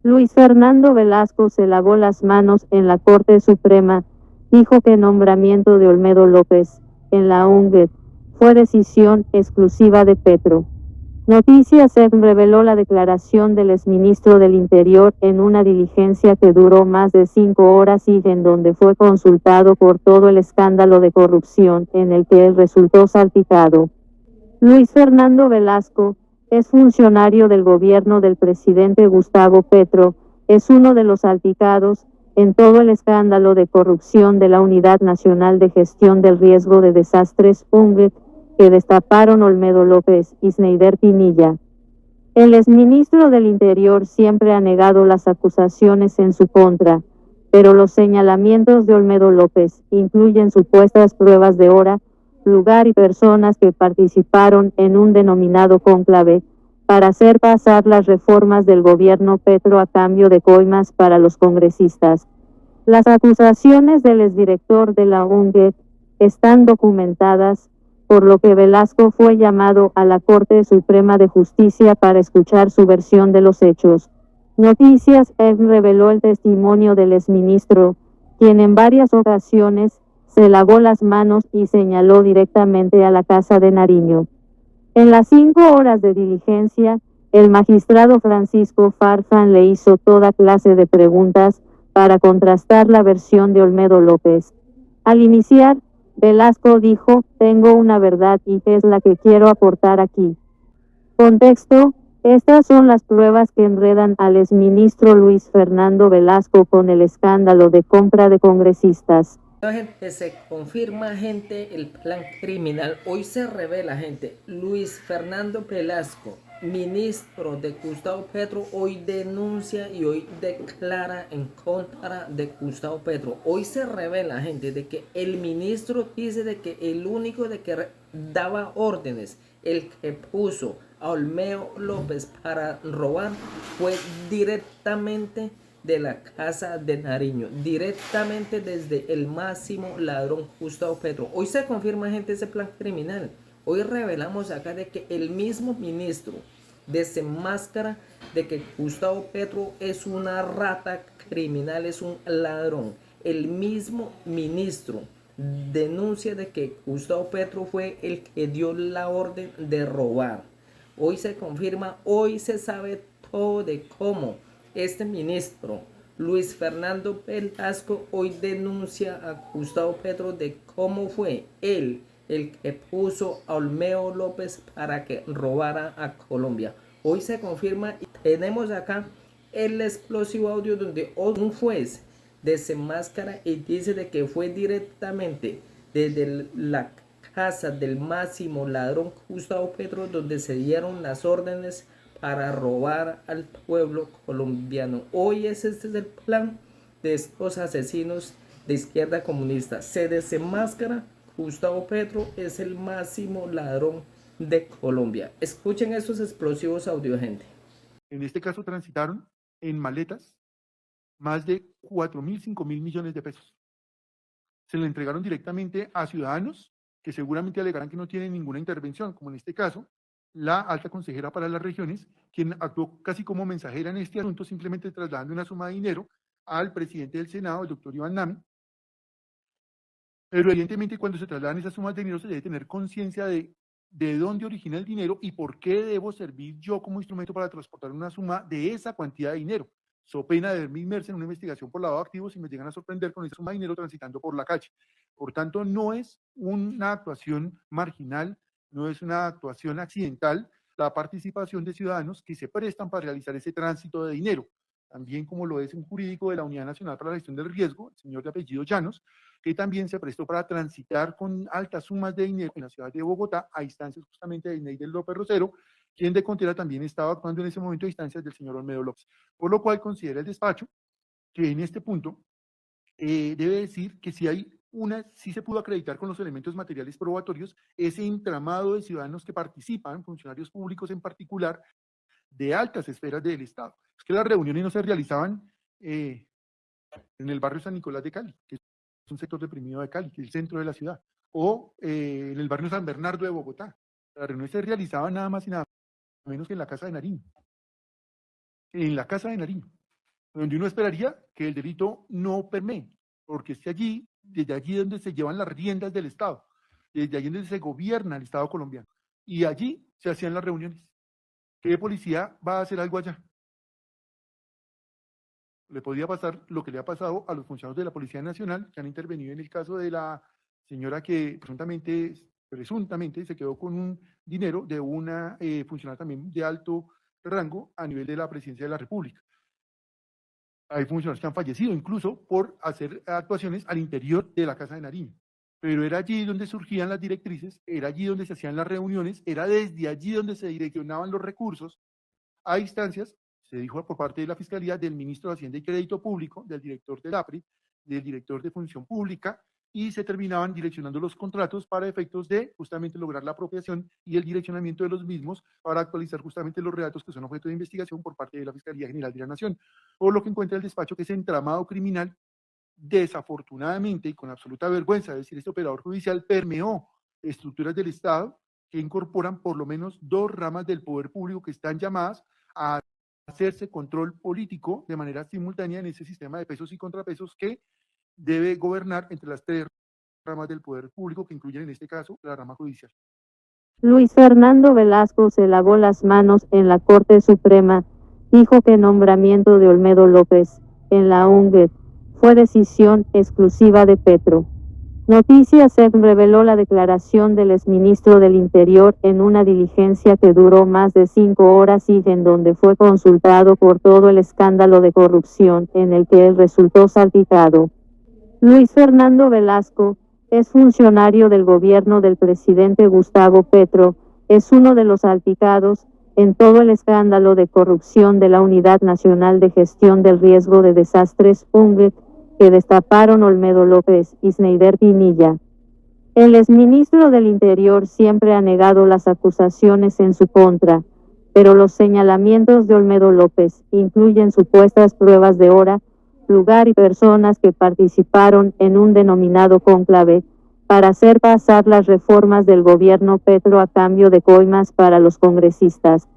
Luis Fernando Velasco se lavó las manos en la Corte Suprema, dijo que nombramiento de Olmedo López, en la UNGED, fue decisión exclusiva de Petro. Noticias reveló la declaración del exministro del Interior en una diligencia que duró más de 5 horas y en donde fue consultado por todo el escándalo de corrupción en el que él resultó salpicado. Luis Fernando Velasco, es funcionario del gobierno del presidente Gustavo Petro, es uno de los salpicados en todo el escándalo de corrupción de la Unidad Nacional de Gestión del Riesgo de Desastres, UNGED, que destaparon Olmedo López y Sneider Pinilla. El exministro del Interior siempre ha negado las acusaciones en su contra, pero los señalamientos de Olmedo López incluyen supuestas pruebas de hora, lugar y personas que participaron en un denominado cónclave para hacer pasar las reformas del gobierno Petro a cambio de coimas para los congresistas. Las acusaciones del exdirector de la UNGED están documentadas, por lo que Velasco fue llamado a la Corte Suprema de Justicia para escuchar su versión de los hechos. Noticias reveló el testimonio del exministro, quien en varias ocasiones se lavó las manos y señaló directamente a la Casa de Nariño. En las 5 horas de diligencia, el magistrado Francisco Farfán le hizo toda clase de preguntas para contrastar la versión de Olmedo López. Al iniciar, Velasco dijo, tengo una verdad y es la que quiero aportar aquí. Contexto, estas son las pruebas que enredan al exministro Luis Fernando Velasco con el escándalo de compra de congresistas. Gente, se confirma, gente, el plan criminal. Hoy se revela, gente, Luis Fernando Velasco, ministro de Gustavo Petro, hoy denuncia y hoy declara en contra de Gustavo Petro. Hoy se revela, gente, de que el ministro dice de que el único de que daba órdenes, el que puso a Olmedo López para robar, fue directamente de la Casa de Nariño, directamente desde el máximo ladrón Gustavo Petro. Hoy se confirma, gente, ese plan criminal. Hoy revelamos acá de que el mismo ministro desenmascara de que Gustavo Petro es una rata criminal, es un ladrón. El mismo ministro denuncia de que Gustavo Petro fue el que dio la orden de robar. Hoy se confirma, hoy se sabe todo de cómo este ministro, Luis Fernando Velasco, hoy denuncia a Gustavo Petro de cómo fue él el que puso a Olmedo López para que robara a Colombia. Hoy se confirma y tenemos acá el explosivo audio donde un juez desenmascara y dice de que fue directamente desde la casa del máximo ladrón Gustavo Petro donde se dieron las órdenes para robar al pueblo colombiano. Hoy este es el plan de estos asesinos de izquierda comunista. Se desenmascara, Gustavo Petro es el máximo ladrón de Colombia. Escuchen esos explosivos audio, gente. En este caso transitaron en maletas más de 4.000, 5.000 millones de pesos. Se le entregaron directamente a ciudadanos que seguramente alegarán que no tienen ninguna intervención, como en este caso, la alta consejera para las regiones, quien actuó casi como mensajera en este asunto, simplemente trasladando una suma de dinero al presidente del Senado, el doctor Iván Nami. Pero evidentemente cuando se trasladan esas sumas de dinero se debe tener conciencia de dónde origina el dinero y por qué debo servir yo como instrumento para transportar una suma de esa cantidad de dinero. So pena de verme inmersa en una investigación por lavado de activos y me llegan a sorprender con esa suma de dinero transitando por la calle. Por tanto, no es una actuación marginal, no es una actuación accidental la participación de ciudadanos que se prestan para realizar ese tránsito de dinero. También como lo es un jurídico de la Unidad Nacional para la Gestión del Riesgo, el señor de apellido Llanos, que también se prestó para transitar con altas sumas de dinero en la ciudad de Bogotá a instancias justamente de Sneider López Rosero, quien de Contera también estaba actuando en ese momento a instancias del señor Olmedo López. Por lo cual considera el despacho que en este punto debe decir que si se pudo acreditar con los elementos materiales probatorios ese entramado de ciudadanos que participan, funcionarios públicos en particular, de altas esferas del Estado. Es que las reuniones no se realizaban en el barrio San Nicolás de Cali, que es un sector deprimido de Cali, que es el centro de la ciudad, o en el barrio San Bernardo de Bogotá. Las reuniones se realizaban nada más y nada menos que en la Casa de Nariño. En la Casa de Nariño. donde uno esperaría que el delito no permee, porque es allí, desde allí donde se llevan las riendas del Estado, desde allí donde se gobierna el Estado colombiano, y allí se hacían las reuniones. ¿Qué policía va a hacer algo allá? Le podría pasar lo que le ha pasado a los funcionarios de la Policía Nacional que han intervenido en el caso de la señora que presuntamente se quedó con un dinero de una funcionaria también de alto rango a nivel de la Presidencia de la República. Hay funcionarios que han fallecido incluso por hacer actuaciones al interior de la Casa de Nariño. Pero era allí donde surgían las directrices, era allí donde se hacían las reuniones, era desde allí donde se direccionaban los recursos a instancias, se dijo por parte de la Fiscalía, del ministro de Hacienda y Crédito Público, del director del APRI, del director de Función Pública, y se terminaban direccionando los contratos para efectos de justamente lograr la apropiación y el direccionamiento de los mismos para actualizar justamente los relatos que son objeto de investigación por parte de la Fiscalía General de la Nación. Por lo que encuentra el despacho que ese entramado criminal, desafortunadamente y con absoluta vergüenza, es decir, este operador judicial permeó estructuras del Estado que incorporan por lo menos dos ramas del poder público que están llamadas a hacerse control político de manera simultánea en ese sistema de pesos y contrapesos que debe gobernar entre las tres ramas del poder público que incluyen en este caso la rama judicial. Luis Fernando Velasco se lavó las manos en la Corte Suprema, dijo que nombramiento de Olmedo López en la UNGED fue decisión exclusiva de Petro. Noticias reveló la declaración del exministro del Interior en una diligencia que duró más de 5 horas y en donde fue consultado por todo el escándalo de corrupción en el que él resultó salpicado. Luis Fernando Velasco es funcionario del gobierno del presidente Gustavo Petro, es uno de los salpicados en todo el escándalo de corrupción de la Unidad Nacional de Gestión del Riesgo de Desastres, UNGED, que destaparon Olmedo López y Sneider Pinilla. El exministro del Interior siempre ha negado las acusaciones en su contra, pero los señalamientos de Olmedo López incluyen supuestas pruebas de hora, lugar y personas que participaron en un denominado cónclave para hacer pasar las reformas del gobierno Petro a cambio de coimas para los congresistas.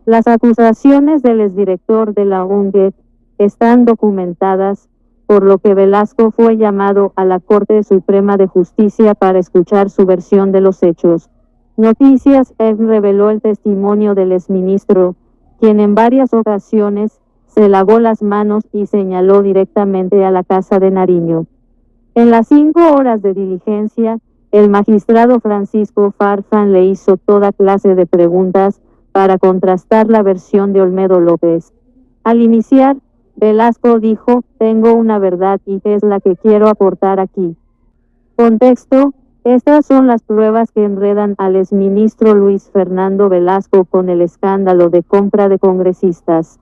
Las acusaciones del exdirector de la UNGED están documentadas, por lo que Velasco fue llamado a la Corte Suprema de Justicia para escuchar su versión de los hechos. Noticias reveló el testimonio del exministro, quien en varias ocasiones se lavó las manos y señaló directamente a la Casa de Nariño. En las 5 horas de diligencia, el magistrado Francisco Farfán le hizo toda clase de preguntas para contrastar la versión de Olmedo López. Al iniciar, Velasco dijo: tengo una verdad y es la que quiero aportar aquí. Contexto: estas son las pruebas que enredan al exministro Luis Fernando Velasco con el escándalo de compra de congresistas.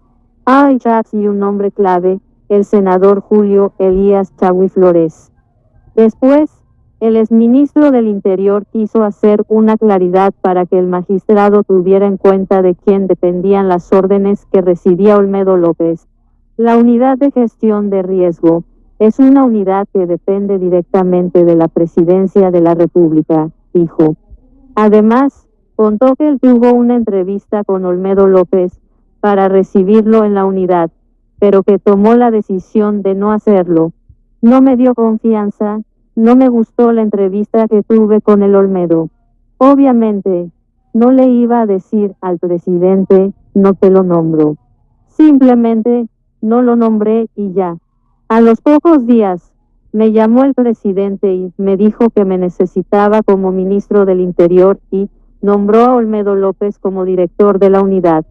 Hay chats y un nombre clave, el senador Julio Elías Chagui Flores. Después, el exministro del Interior quiso hacer una claridad para que el magistrado tuviera en cuenta de quién dependían las órdenes que recibía Olmedo López. La unidad de gestión de riesgo es una unidad que depende directamente de la Presidencia de la República, dijo. Además, contó que él tuvo una entrevista con Olmedo López para recibirlo en la unidad, pero que tomó la decisión de no hacerlo. No me dio confianza, no me gustó la entrevista que tuve con el Olmedo. Obviamente, no le iba a decir al presidente, no te lo nombro. Simplemente, no lo nombré y ya. A los pocos días, me llamó el presidente y me dijo que me necesitaba como ministro del Interior y nombró a Olmedo López como director de la unidad.